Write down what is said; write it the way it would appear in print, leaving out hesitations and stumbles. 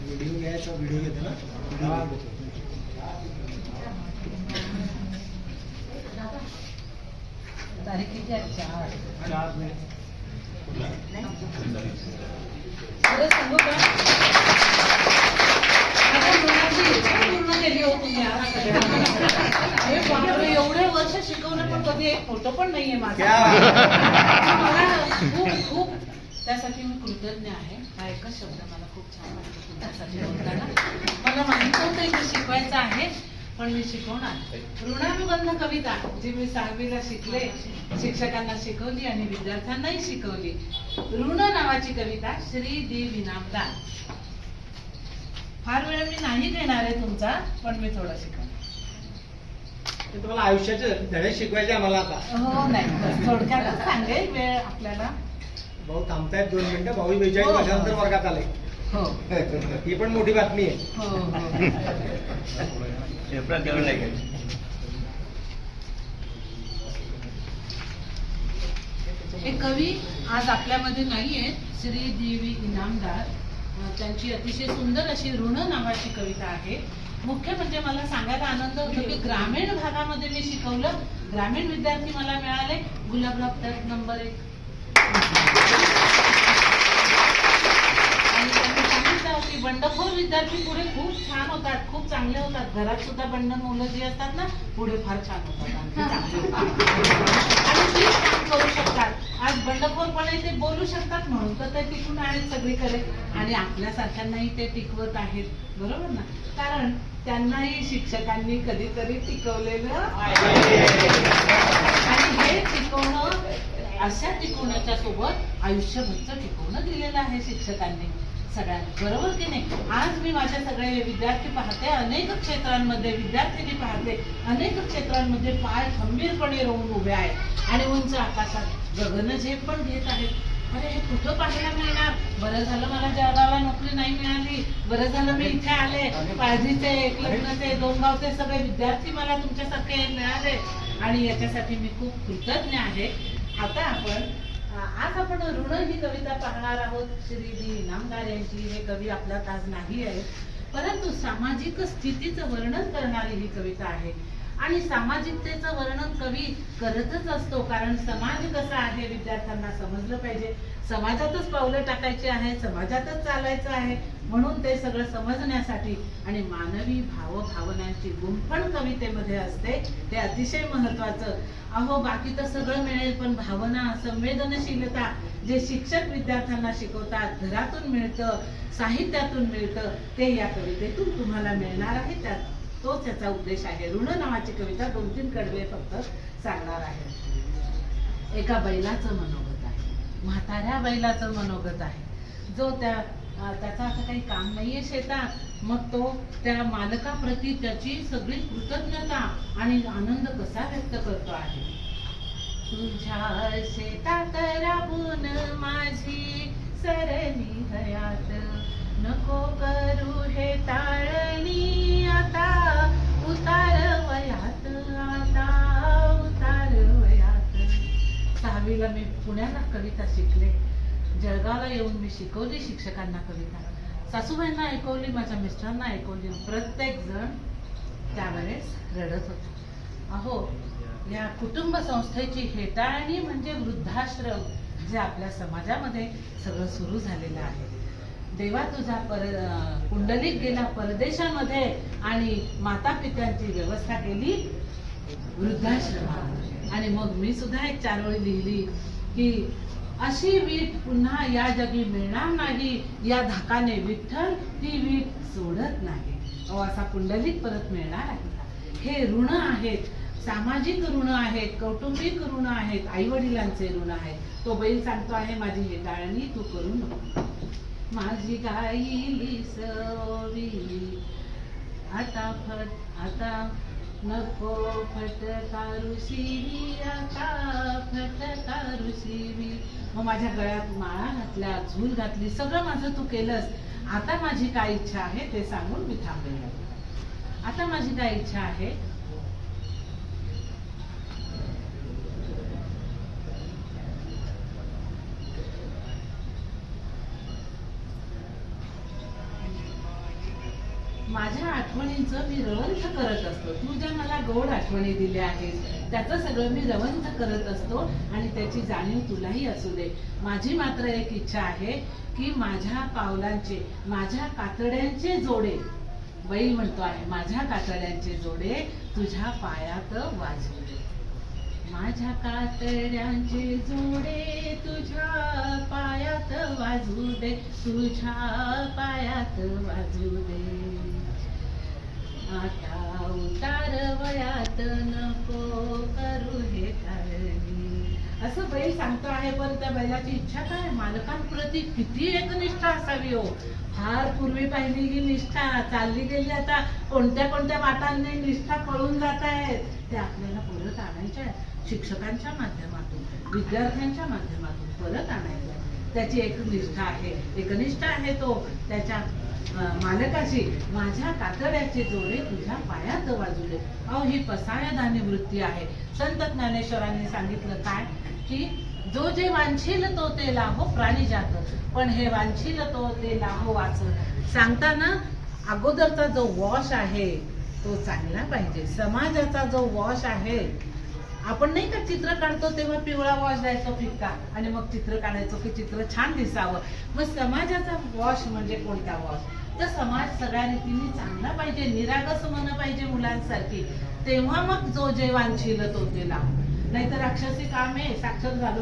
Video घ्यायचा, video घेतो ना, तारीख किती आहे? 4 मे. सांगू का पूर्ण केली हो तुम्ही एवढे वर्ष शिकवलं पण कधी एक फोटो पण नाहीये माझा. मला खूप खूप त्यासाठी मी कृतज्ञ आहे. हा एकच शब्द मला खूप छान वाटतो त्यासाठी बोलताना. मला माहित होतं की शिकवायचं आहे पण मी शिकवणार. ऋणानुबंध कविता जी मी 6वीला शिकले, शिक्षकांना शिकवली आणि विद्यार्थ्यांनाही शिकवली. ऋण नावाची कविता श्री देव इनामदार. फार वेळ मी नाही घेणार आहे तुमचा, पण मी थोडं शिकवणार. तुम्हाला आयुष्याचे धडे शिकवायचे आम्हाला आता. हो नाही, थोडक्यातच सांगेल, वेळ आपल्याला. भाऊ थांबतायत 2 मिनिटं. भाऊ 42 वर्षानंतर वर्गात आले. हो ही पण मोठी बातमी आहे. हो हे कवी आज आपल्यामध्ये नाहीये. श्री देवी इनामदार. त्यांची अतिशय सुंदर अशी ऋण नावाची कविता आहे. मुख्य म्हणजे मला सांगायला आनंद होतो की ग्रामीण भागामध्ये मी शिकवलं. ग्रामीण विद्यार्थी मला मिळाले. गुलाबराव त्यात नंबर 1. आणि त्यांनी सांगितलं की बंडखोर विद्यार्थी पुढे खूप छान होतात, खूप चांगले होतात. घरात सुद्धा बंड मुलं जी असतात ना, पुढे फार छान होतात, आणि ते काम करू शकतात. आज बंडखोरपणे ते बोलू शकतात म्हणून तर ते टिकून आहेत सगळीकडे, आणि आपल्यासारख्यांनाही ते टिकवत आहेत. बरोबर ना? कारण त्यांनाही शिक्षकांनी कधीतरी टिकवलेलं आहे. आणि हे टिकवणं, अशा टिकवण्याच्या सोबत आयुष्यभरचं टिकवणं दिलेलं आहे शिक्षकांनी सगळ्यांनी. बरोबर की नाही? आज मी माझ्या सगळे विद्यार्थी पाहते, अनेक क्षेत्रांमध्ये विद्यार्थिनी पाहते, अनेक क्षेत्रांमध्ये पाय खंबीरपणे रोवून उभे आहेत आणि उंच आकाशात गगनझेप पण घेत आहेत. अरे हे कुठं पाहायला मिळणार? बरं झालं मला जळगावला नोकरी नाही मिळाली, बरं झालं मी इथे आले. पाळजीचे, एकलग्नचे, डोंगावचे सगळे विद्यार्थी मला तुमच्यासारखे मिळाले आणि याच्यासाठी मी खूप कृतज्ञ आहे. आता आज आपण ऋण ही कविता पाहणार आहोत. श्री दी इनामदार यांची. हे कवी आपल्यात आज नाही आहे, परंतु सामाजिक स्थितीचं वर्णन करणारी ही कविता आहे. आणि सामाजिकतेचं वर्णन कवी करतच असतो, कारण समाज कसा आहे विद्यार्थ्यांना समजलं पाहिजे. समाजातच पावलं टाकायची आहे, समाजातच चालायचं आहे. म्हणून ते सगळं समजण्यासाठी आणि मानवी भावभावनांची गुंफण कवितेमध्ये असते. ते अतिशय महत्वाचं. अहो बाकी तर सगळं मिळेल, पण भावना, संवेदनशीलता जे शिक्षक विद्यार्थ्यांना शिकवतात, घरातून मिळतं, साहित्यातून मिळतं, ते या कवितेतून तुम्हाला मिळणार आहे. त्यात तोच याचा उद्देश आहे. ऋण नावाची कविता 2-3 कडवे फक्त सांगणार आहे. एका बैलाचं मनोगत आहे, म्हाताऱ्या बैलाचं मनोगत आहे, जो त्याचा आता काही काम नाहीये शेतात, मग तो त्या मालकाप्रती त्याची सगळी कृतज्ञता आणि आनंद कसा व्यक्त करतो आहे. तुझ्या शेतात राबून माझी सरली हयात, नको करू हे टाळणी, आता उतार वयात, आता उतार वयात. 6वीला मी पुण्याला कविता शिकले. जळगावला येऊन मी शिकवली शिक्षकांना कविता. सासूबाईंना ऐकवली, माझ्या मिस्टरांना ऐकवली. प्रत्येक जण त्यावेळेस रडत होता. अहो या कुटुंब संस्थेची हेटाळणी म्हणजे वृद्धाश्रम, जे आपल्या समाजामध्ये सगळं सुरू झालेलं आहे. देवा तुझा कुंडलिक गेला परदेशामध्ये आणि माता पित्यांची व्यवस्था केली वृद्धाश्रमात. आणि मग मी सुद्धा एक 4 ओळी लिहिली की अशी वीट पुन्हा या जगी मिळणार नाही, या धाकाने विठ्ठल ती वीट सोडत नाही. असा पुंडलिक परत मिळणार आहे. हे ऋण आहेत, सामाजिक ऋण आहेत, कौटुंबिक ऋण आहेत, आई वडिलांचे ऋण आहेत. तो बैल सांगतो आहे माझी हेटाळणी तू करू नको. माझी गाई सवी आता नको फटकारू शिवी, आता फटकारू शिवी. मग माझ्या गळ्यात माळा घातल्या, झूल घातली, सगळं माझं तू केलंस. आता माझी काय इच्छा आहे ते सांगून मी थांबेल. आता माझी काय इच्छा आहे आठवणींचं मी रवंथ करत असतो. तू ज्या मला गोड आठवणी दिल्या आहेत त्याचं सगळं मी रवंथ करत असतो आणि त्याची जाणीव तुलाही असू दे. माझी मात्र एक इच्छा आहे की माझ्या पावलांचे, माझ्या कातड्यांचे जोडे, बैल म्हणतो आहे, माझ्या कातड्यांचे जोडे तुझ्या पायात वाजू दे. माझ्या कातड्यांचे जोडे तुझ्या पायात वाजू दे, तुझ्या पायात वाजू दे. आता उतार वयात नको करू हे कारणी, असं बैल सांगतो आहे. पण त्या बैलाची इच्छा काय? मालकांप्रती किती एकनिष्ठा असावी हो. फार पूर्वी पाहिली ही निष्ठा चालली गेली, आता कोणत्या कोणत्या वाटांनी निष्ठा पळून जात आहेत, ते आपल्याला परत आणायच्या आहेत. शिक्षकांच्या माध्यमातून, विद्यार्थ्यांच्या माध्यमातून परत आणायचं आहे. त्याची एक निष्ठा आहे, एकनिष्ठा आहे तो त्याच्या मालकाशी. माझ्या कातड्याचे जोडे तुझ्या पायात वाजूले. अहो, ही पसायदानी वृत्ती आहे. संत ज्ञानेश्वरांनी सांगितलं काय की जो जे वांछील तो ते लाहो प्राणी जात, पण हे वांछील तो ते लाहो वाच. सांगताना अगोदरचा जो वॉश आहे तो चांगला पाहिजे. समाजाचा जो वॉश आहे, आपण नाही का चित्र काढतो तेव्हा पिवळा वॉश द्यायचो फिक्का आणि मग चित्र काढायचो की चित्र छान दिसावं. मग समाजाचा वॉश म्हणजे कोणता वॉश? तर समाज सगळ्या रीतीने चांगला पाहिजे, निरागस मन पाहिजे मुलांसारखी. तेव्हा मग जो जे वांछील तो ते लाव. नाहीतर राक्षसी काम आहे, साक्षर झालो